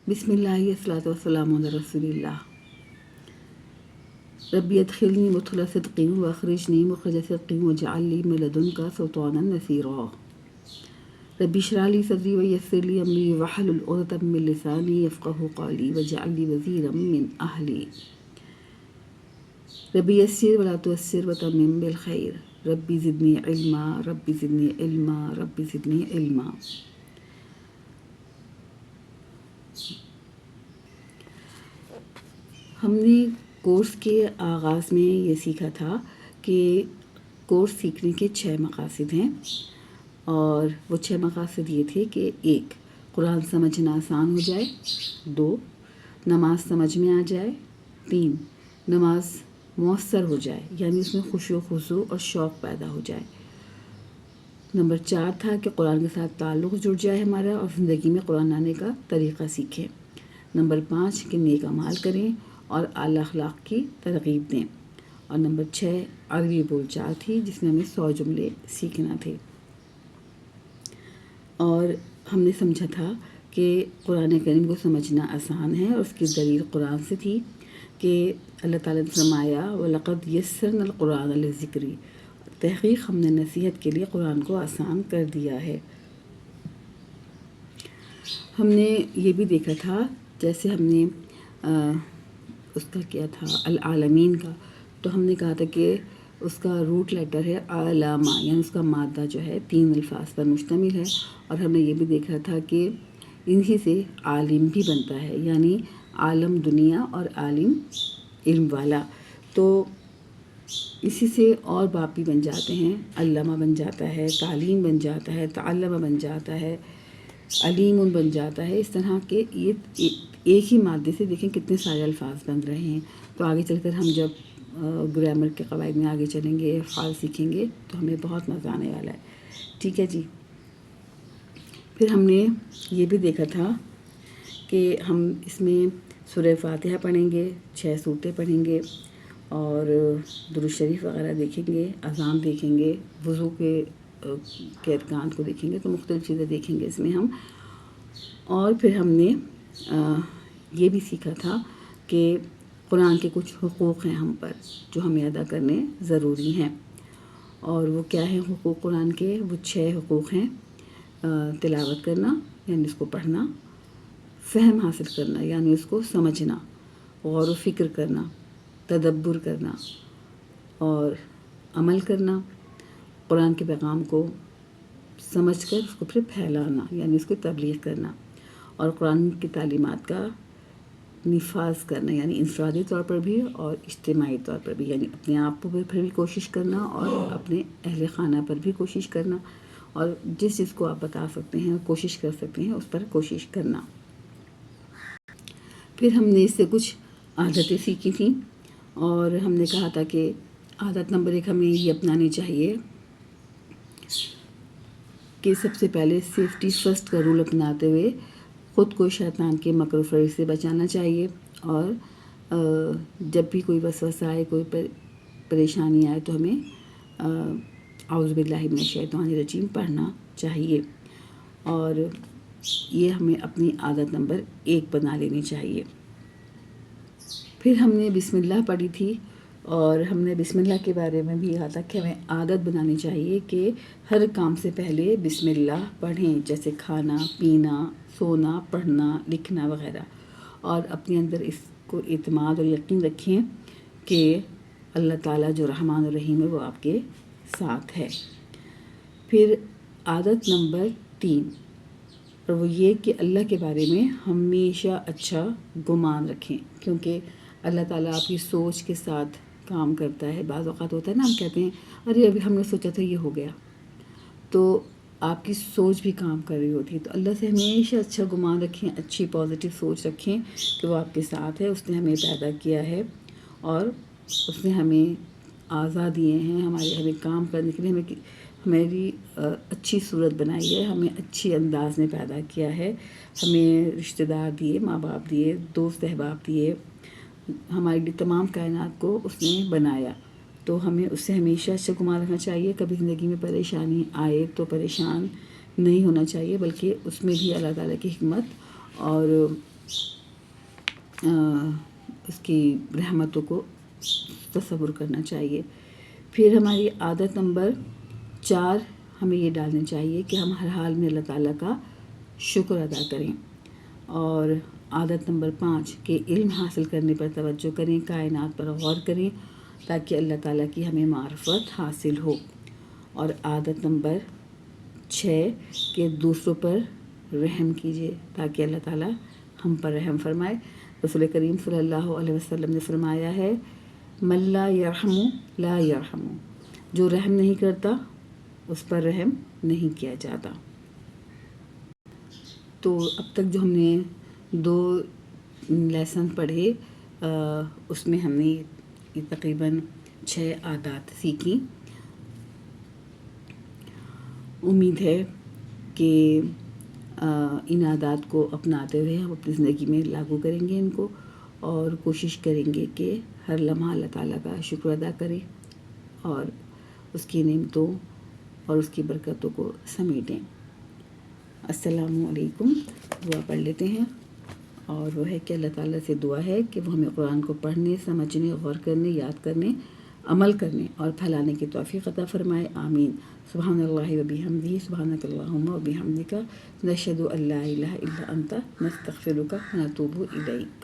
بسم اللہ والصلاۃ والسلام علی رسول اللہ. ربی ادخلنی مدخل صدق واخرجنی مخرج صدق واجعل لی من لدنک سلطانا نصیرا. ربی اشرح لی صدری ویسر لی امری واحلل عقدۃ من لسانی یفقهوا قولی واجعل لی وزیرا من اہلی. ربی یسر ولا تعسر وتمم بالخیر. ربی زدنی علما ربی زدنی علما ربی زدنی علما. ہم نے کورس کے آغاز میں یہ سیکھا تھا کہ کورس سیکھنے کے 6 مقاصد ہیں، اور وہ 6 مقاصد یہ تھے کہ 1. قرآن سمجھنا آسان ہو جائے. 2. نماز سمجھ میں آ جائے. 3. نماز مؤثر ہو جائے، یعنی اس میں خشوع و خضوع اور شوق پیدا ہو جائے. نمبر 4 تھا کہ قرآن کے ساتھ تعلق جڑ جائے ہمارا، اور زندگی میں قرآن لانے کا طریقہ سیکھیں. نمبر 5 کہ نیک اعمال کریں اور اعلیٰ اخلاق کی ترغیب دیں. اور نمبر 6 عربی بول چال تھی، جس میں ہمیں 100 جملے سیکھنا تھے. اور ہم نے سمجھا تھا کہ قرآن کریم کو سمجھنا آسان ہے، اور اس کی دلیل قرآن سے تھی کہ اللہ تعالیٰ نے فرمایا وَلَقَدْ يَسَّرْنَا الْقُرْآنَ لِلذِّكْرِ. تحقیق ہم نے نصیحت کے لیے قرآن کو آسان کر دیا ہے. ہم نے یہ بھی دیکھا تھا، جیسے ہم نے اس کا کیا تھا العالمین کا، تو ہم نے کہا تھا کہ اس کا روٹ لیٹر ہے علامہ، یعنی اس کا مادہ جو ہے 3 الفاظ پر مشتمل ہے. اور ہم نے یہ بھی دیکھا تھا کہ انہی سے عالم بھی بنتا ہے، یعنی عالم دنیا اور عالم علم والا. تو اسی سے اور باب بھی بن جاتے ہیں. علامہ بن جاتا ہے، تعلیم بن جاتا ہے، تعلمہ بن جاتا ہے، علیم بن جاتا ہے. اس طرح کے یہ ایک ہی مادے سے دیکھیں کتنے سارے الفاظ بن رہے ہیں. تو آگے چل کر ہم جب گرامر کے قواعد میں آگے چلیں گے، افعال سیکھیں گے، تو ہمیں بہت مزہ آنے والا ہے. ٹھیک ہے جی. پھر ہم نے یہ بھی دیکھا تھا کہ ہم اس میں سورہ فاتحہ پڑھیں گے، 6 سورتیں پڑھیں گے، اور درود شریف وغیرہ دیکھیں گے، اذان دیکھیں گے، وضو کے ارکان کو دیکھیں گے. تو مختلف چیزیں دیکھیں گے اس میں ہم. اور پھر ہم نے یہ بھی سیکھا تھا کہ قرآن کے کچھ حقوق ہیں ہم پر، جو ہمیں ادا کرنے ضروری ہیں. اور وہ کیا ہیں حقوق قرآن کے؟ وہ 6 حقوق ہیں. تلاوت کرنا، یعنی اس کو پڑھنا. فہم حاصل کرنا، یعنی اس کو سمجھنا. غور و فکر کرنا، تدبر کرنا، اور عمل کرنا. قرآن کے پیغام کو سمجھ کر اس کو پھر پھیلانا، یعنی اس کو تبلیغ کرنا. اور قرآن کی تعلیمات کا نفاذ کرنا، یعنی انفرادی طور پر بھی اور اجتماعی طور پر بھی، یعنی اپنے آپ پر بھی کوشش کرنا، اور اپنے اہل خانہ پر بھی کوشش کرنا، اور جس چیز کو آپ بتا سکتے ہیں کوشش کر سکتے ہیں اس پر کوشش کرنا. پھر ہم نے اس سے کچھ عادتیں سیکھی تھیں، اور ہم نے کہا تھا کہ عادت نمبر 1 ہمیں یہ اپنانی چاہیے کہ سب سے پہلے سیفٹی فرسٹ کا رول اپناتے ہوئے خود کو شیطان کے مکر و فریب سے بچانا چاہیے. اور جب بھی کوئی وسوسہ آئے، کوئی پریشانی آئے، تو ہمیں اعوذ باللہ من الشیطان الرجیم پڑھنا چاہیے. اور یہ ہمیں اپنی عادت نمبر 1 بنا لینی چاہیے. پھر ہم نے بسم اللہ پڑھی تھی، اور ہم نے بسم اللہ کے بارے میں بھی کہا تھا کہ ہمیں عادت بنانی چاہیے کہ ہر کام سے پہلے بسم اللہ پڑھیں، جیسے کھانا، پینا، سونا، پڑھنا، لکھنا وغیرہ. اور اپنے اندر اس کو اعتماد اور یقین رکھیں کہ اللہ تعالیٰ جو رحمان الرحیم ہے وہ آپ کے ساتھ ہے. پھر عادت نمبر 3، اور وہ یہ کہ اللہ کے بارے میں ہمیشہ اچھا گمان رکھیں، کیونکہ اللہ تعالیٰ آپ کی سوچ کے ساتھ کام کرتا ہے. بعض اوقات ہوتا ہے نا، ہم کہتے ہیں ارے ابھی ہم نے سوچا تھا یہ ہو گیا، تو آپ کی سوچ بھی کام کر رہی ہوتی ہے. تو اللہ سے ہمیشہ اچھا گمان رکھیں، اچھی پازیٹیو سوچ رکھیں کہ وہ آپ کے ساتھ ہے. اس نے ہمیں پیدا کیا ہے، اور اس نے ہمیں اعضاء دیے ہیں ہمیں کام کرنے کے لیے، ہماری اچھی صورت بنائی ہے، ہمیں اچھی انداز میں پیدا کیا ہے، ہمیں رشتہ دار دیے، ماں باپ دیے، دوست احباب دیے، ہمارے لیے تمام کائنات کو اس نے بنایا. تو ہمیں اس سے ہمیشہ اچھا گمان رکھنا چاہیے. کبھی زندگی میں پریشانی آئے تو پریشان نہیں ہونا چاہیے، بلکہ اس میں بھی اللہ تعالیٰ کی حکمت اور اس کی رحمتوں کو تصور کرنا چاہیے۔ پھر ہماری عادت نمبر 4 ہمیں یہ ڈالنی چاہیے کہ ہم ہر حال میں اللہ تعالیٰ کا شکر ادا کریں۔ اور عادت نمبر 5 کہ علم حاصل کرنے پر توجہ کریں، کائنات پر غور کریں تاکہ اللہ تعالیٰ کی ہمیں معرفت حاصل ہو۔ اور عادت نمبر 6 کہ دوسروں پر رحم کیجیے تاکہ اللہ تعالیٰ ہم پر رحم فرمائے۔ رسول کریم صلی اللہ علیہ وسلم نے فرمایا ہے من لا یرحم لا یرحم، جو رحم نہیں کرتا اس پر رحم نہیں کیا جاتا۔ تو اب تک جو ہم نے 2 لیسن پڑھے اس میں ہم نے تقریباً 6 عادات سیکھی۔ امید ہے کہ ان عادات کو اپناتے ہوئے ہم اپنی زندگی میں لاگو کریں گے ان کو، اور کوشش کریں گے کہ ہر لمحہ اللہ تعالیٰ کا شکر ادا کریں اور اس کی نعمتوں اور اس کی برکتوں کو سمیٹیں۔ السلام علیکم۔ دعا پڑھ لیتے ہیں، اور وہ ہے کہ اللہ تعالیٰ سے دعا ہے کہ وہ ہمیں قرآن کو پڑھنے، سمجھنے، غور کرنے، یاد کرنے، عمل کرنے اور پھیلانے کی توفیق عطا فرمائے، آمین۔ سبحان اللہ و بحمدہ، سبحانک اللہم و بحمدک، نشہد ان لا الہ الا انت، نستغفرک و نتوب الیک۔